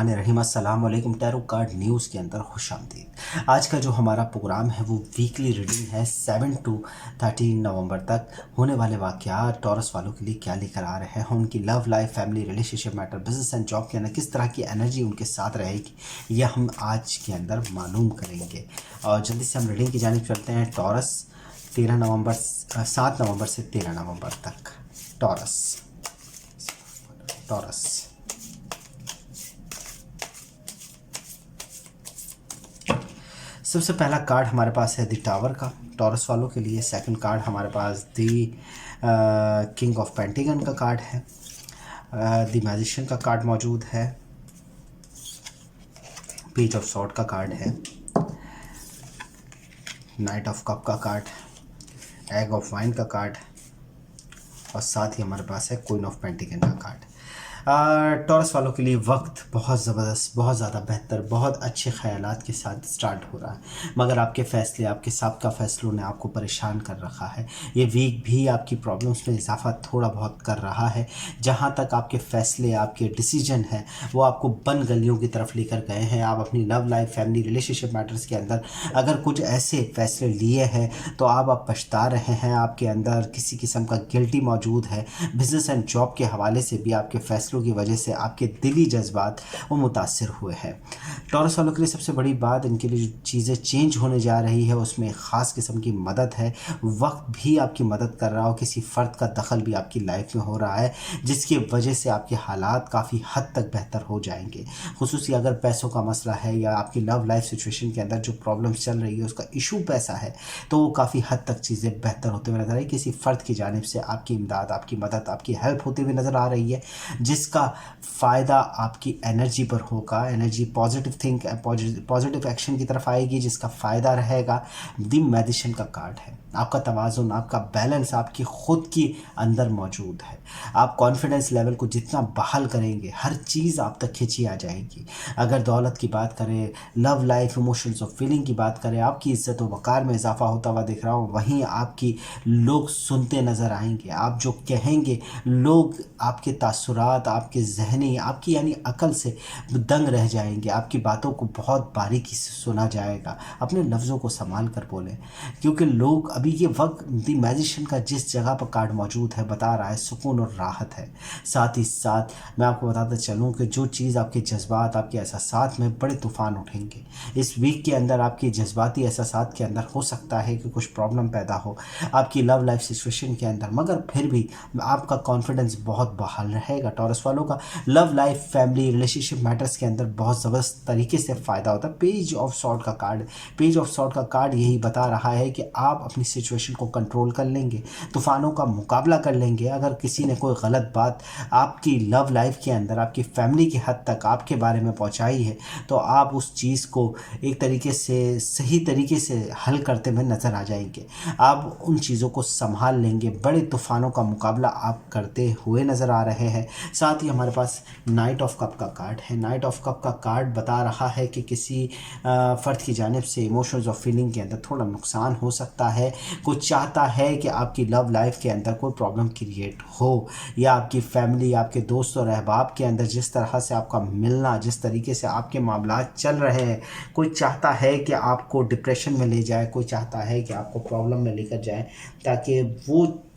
बिस्मिल्लाहिर्रहमानिर्रहीम। अस्सलाम वालेकुम। टैरो कार्ड न्यूज़ के अंदर खुशामदीद। आज का जो हमारा प्रोग्राम है वो वीकली रीडिंग है 7 to 13 नवंबर तक होने वाले वाक़यात टॉरस वालों के लिए क्या लेकर आ रहे हैं, उनकी love life, family, relationship matter, business and job के अंदर किस तरह की एनर्जी उनके साथ रहेगी, यह हम आज के अंदर मालूम करेंगे। और जल्दी से हम रीडिंग की जानिब चलते हैं। टॉरस 7 नवंबर से 13 नवंबर तक। टॉरस सबसे पहला कार्ड हमारे पास है द टावर का, टॉरस वालों के लिए। सेकंड कार्ड हमारे पास द किंग ऑफ पेंटिगन का कार्ड है। द मैजिशियन का कार्ड मौजूद है। पेज ऑफ सॉर्ड का कार्ड है। नाइट ऑफ कप का कार्ड, एग ऑफ वाइन का कार्ड और साथ ही हमारे पास है क्वीन ऑफ पेंटिगन का कार्ड। टॉरस वालों के लिए वक्त बहुत ज़बरदस्त, बहुत ज़्यादा बेहतर, बहुत अच्छे ख़यालात के साथ स्टार्ट हो रहा है, मगर आपके फ़ैसले, आपके साबका फ़ैसलों ने आपको परेशान कर रखा है। ये वीक भी आपकी प्रॉब्लम्स में इजाफा थोड़ा बहुत कर रहा है। जहाँ तक आपके फ़ैसले, आपके डिसीजन हैं वो आपको बंद गलियों की तरफ लेकर गए हैं। आप अपनी love life, family, relationship matters के अंदर अगर कुछ ऐसे फ़ैसले लिए हैं तो आप पछता रहे हैं। आपके अंदर किसी किस्म का गिल्टी मौजूद है। बिज़नेस एंड जॉब के हवाले से भी आपके फ़ैसलों की वजह से आपके दिली जज्बात वो मुतासिर हुए हैं। टॉरस वालों के लिए सबसे बड़ी बात, इनके लिए जो चीज़ें चेंज होने जा रही है उसमें ख़ास किस्म की मदद है। वक्त भी आपकी मदद कर रहा हो, किसी फ़र्द का दखल भी आपकी लाइफ में हो रहा है जिसकी वजह से आपके हालात काफ़ी हद तक बेहतर हो जाएंगे। खुसूसी अगर पैसों का मसला है या आपकी लव लाइफ सिचुएशन के अंदर जो प्रॉब्लम्स चल रही है उसका इशू पैसा है तो वो काफ़ी हद तक चीज़ें बेहतर होते हुए नजर आई। किसी फ़र्द की जानिब से आपकी इमदाद, आपकी मदद, आपकी हेल्प होती हुई नज़र आ रही है जिसका फ़ायदा आपकी एनर्जी पर होगा। एनर्जी पॉजिटिव एक्शन की तरफ आएगी जिसका फ़ायदा रहेगा। द मैजिशियन का कार्ड है। आपका तवाज़ुन, आपका बैलेंस आपकी ख़ुद की अंदर मौजूद है। आप कॉन्फिडेंस लेवल को जितना बहाल करेंगे हर चीज़ आप तक खींची आ जाएगी। अगर दौलत की बात करें, लव लाइफ, इमोशंस और फीलिंग की बात करें, आपकी इज़्ज़त व वक़ार में इजाफा होता हुआ दिख रहा हूँ। वहीं आपकी लोग सुनते नज़र आएंगे। आप जो कहेंगे लोग आपके तासुरात, आपके जहनी, आपकी यानी अकल से दंग रह जाएंगे। आपकी बातों को बहुत बारीकी से सुना जाएगा। अपने लफ्ज़ों को संभाल कर बोलें क्योंकि लोग अभी ये वक्त द मैजिशियन का जिस जगह पर कार्ड मौजूद है बता रहा है सुकून और राहत है। साथ ही साथ मैं आपको बताता चलूँ कि जो चीज़ आपके जज्बात, आपके एहसासात में बड़े तूफ़ान उठेंगे इस वीक के अंदर। आपके जज्बाती एहसासात के अंदर हो सकता है कि कुछ प्रॉब्लम पैदा हो आपकी लव लाइफ सिचुएशन के अंदर, मगर फिर भी आपका कॉन्फिडेंस बहुत बहाल रहेगा। टॉरस वालों का love life, family, relationship matters के अंदर बहुत ज़बरदस्त तरीके से फ़ायदा होता है। पेज ऑफ सॉर्ड का कार्ड, पेज ऑफ सॉर्ड का कार्ड यही बता रहा है कि आप अपनी सिचुएशन को कंट्रोल कर लेंगे, तूफ़ानों का मुकाबला कर लेंगे। अगर किसी ने कोई गलत बात आपकी लव लाइफ के अंदर, आपकी फैमिली की हद तक आपके बारे में पहुंचाई है तो आप उस चीज़ को एक तरीके से सही तरीके से हल करते हुए नज़र आ जाएंगे। आप उन चीज़ों को संभाल लेंगे। बड़े तूफ़ानों का मुकाबला आप करते हुए नज़र आ रहे हैं। साथ ही हमारे पास नाइट ऑफ कप का कार्ड है। नाइट ऑफ कप का कार्ड बता रहा है कि किसी फ़र्द की जानिब से इमोशंस और फीलिंग के अंदर थोड़ा नुकसान हो सकता है। कुछ चाहता है कि आपकी लव लाइफ के अंदर कोई प्रॉब्लम क्रिएट हो या आपकी फैमिली, आपके दोस्त और अहबाब के अंदर जिस तरह से आपका मिलना, जिस तरीके से आपके मामलात चल रहे हैं, कोई चाहता है कि आपको डिप्रेशन में ले जाए, कोई चाहता है कि आपको प्रॉब्लम में लेकर जाए ताकि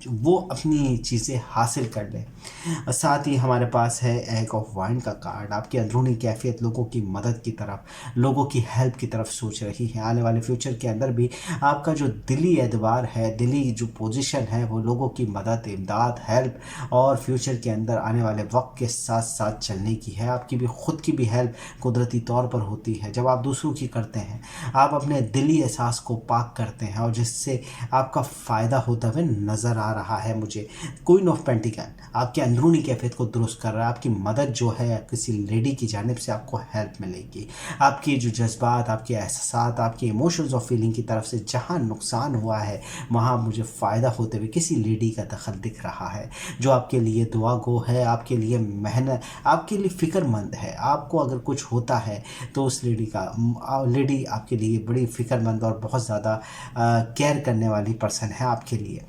वो अपनी चीज़ें हासिल कर ले। साथ ही हमारे पास है एग ऑफ वाइन का कार्ड। आपकी अंदरूनी कैफियत लोगों की मदद की तरफ, लोगों की हेल्प की तरफ सोच रही है। आने वाले फ्यूचर के अंदर भी आपका जो दिली एतबार है, दिली जो पोजीशन है वो लोगों की मदद, इमदाद, हेल्प और फ्यूचर के अंदर आने वाले वक्त के साथ साथ चलने की है। आपकी भी ख़ुद की भी हेल्प कुदरती तौर पर होती है। जब आप दूसरों की करते हैं आप अपने दिली एहसास को पाक करते हैं और जिससे आपका फ़ायदा होता हुए नज़र आ रहा है मुझे। क्वीन ऑफ पेंटिकन आपके अंदरूनी कैफियत को दुरुस्त कर रहा है। आपकी मदद जो है किसी लेडी की जानिब से आपको हेल्प मिलेगी। आपकी जो जज्बात, आपके एहसास, आपके इमोशंस और फीलिंग की तरफ से जहाँ नुकसान हुआ है वहाँ मुझे फ़ायदा होते हुए किसी लेडी का दखल दिख रहा है जो आपके लिए दुआ गो है, आपके लिए मेहनत, आपके लिए फ़िक्रमंद है। आपको अगर कुछ होता है तो उस लेडी आपके लिए बड़ी फ़िक्रमंद और बहुत ज़्यादा केयर करने वाली पर्सन है आपके लिए।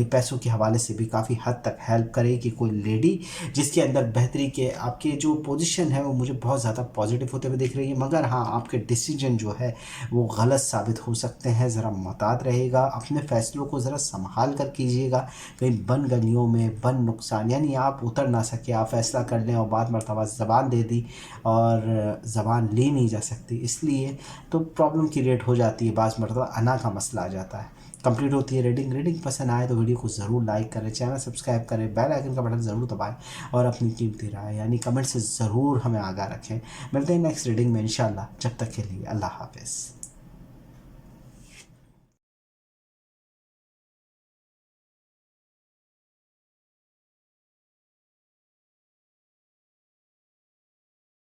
पैसों के हवाले से भी काफ़ी हद तक हेल्प करेगी कोई लेडी जिसकी इसके अंदर बेहतरी के आपके जो पोजीशन है वो मुझे बहुत ज़्यादा पॉजिटिव होते हुए दिख रही है, मगर हाँ आपके डिसीजन जो है वो गलत साबित हो सकते हैं। ज़रा मुहतात रहेगा, अपने फ़ैसलों को ज़रा संभाल कर कीजिएगा, कहीं बन गलियों में बन नुकसान यानी आप उतर ना सके, आप फ़ैसला कर लें और बाद मरतबा ज़बान दे दी और ज़बान ली नहीं जा सकती, इसलिए तो प्रॉब्लम क्रिएट हो जाती है, बाज़ मरतबा अना का मसला आ जाता है। कंप्लीट होती है रीडिंग पसंद आए तो वीडियो को ज़रूर लाइक करें, चैनल सब्सक्राइब करें, बेल आइकन का बटन ज़रूर दबाएं और अपनी कीमती राय यानी कमेंट से ज़रूर हमें आगाह रखें। मिलते हैं नेक्स्ट रीडिंग में इंशाल्लाह, जब तक के लिए अल्लाह हाफ़िज़।